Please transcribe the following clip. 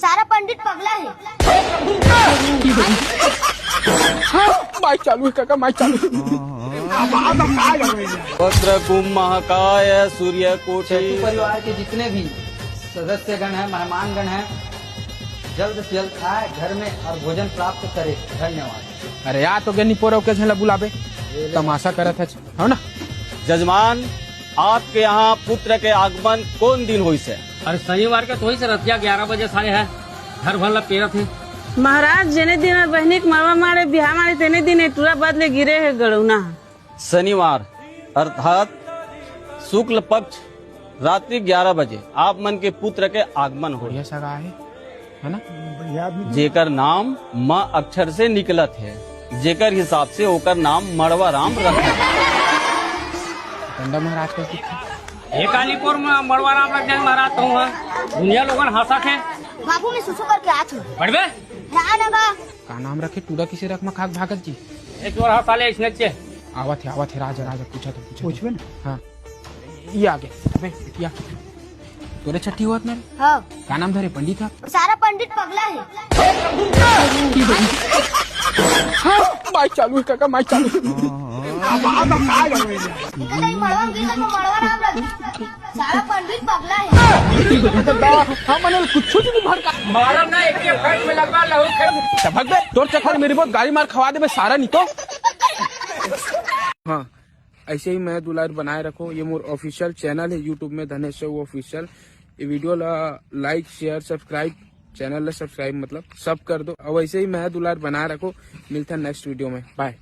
सारा पंडित पगला है। माइक चालू है काका, माइक चालू है। वक्र कुंभ महाकाय सूर्य कोटि। परिवार के जितने भी सदस्यगण हैं, मेहमानगण हैं, जल्द से जल्द आए घर में और भोजन प्राप्त करे। धन्यवाद। अरे यार तो गनी पोरो के झला बुलावे, तमाशा करत है ना। जजमान, आपके यहाँ पुत्र के आगमन कौन दिन हुई से? अरे शनिवार के तो ही से रतिया 11 बजे साढ़े है घर भर पेरत है। महाराज जेने दिन बहनी के मरवा मारे बिहार मारे तेने दिन टूरा बदले गिरे है गड़ौना। शनिवार अर्थात शुक्ल पक्ष रात्रि 11 बजे आप मन के पुत्र के आगमन हो, बढ़िया सगा है ना। जेकर नाम म अक्षर से निकलत है, जेकर हिसाब से ओकर नाम मड़वा राम रखा। डंडा महाराज का एक अलीपुर में मड़वा राम रख जाए महाराज तो दुनिया लोगन हंसा थे। बाबू मैं सुसु करके आत हूँ। बढ़वे का नाम रखे टूडा किसे रख में खाक भागत जी। एक बार हंसा ले इसने चे आवत है राजा राजा पूछा तो पूछबे ना। हाँ ये आगे अबे बिटिया तोरे छठी हुआ मेरे। हाँ। का नाम धरे पंडित था। सारा पंडित पगला है। माइक चालू है काका, माइक चालू है। सारा पंडित पगला है। हाँ मैंने कुछ भर का मारम ना एक फट में लगवा लहू खेल भग बे तोर चक्कर मेरी बहुत गाड़ी मार खवा दे बे सारा नहीं तो। हाँ ऐसे ही मैं दुलार बनाए रखो। ये मोर ऑफिशियल चैनल है यूट्यूब में, धनेश ऑफिशियल। ये वीडियो ला लाइक शेयर सब्सक्राइब, चैनल ला सब्सक्राइब मतलब सब कर दो। और वैसे ही मैं दुलार बनाए रखो। मिलता है नेक्स्ट वीडियो में, बाय।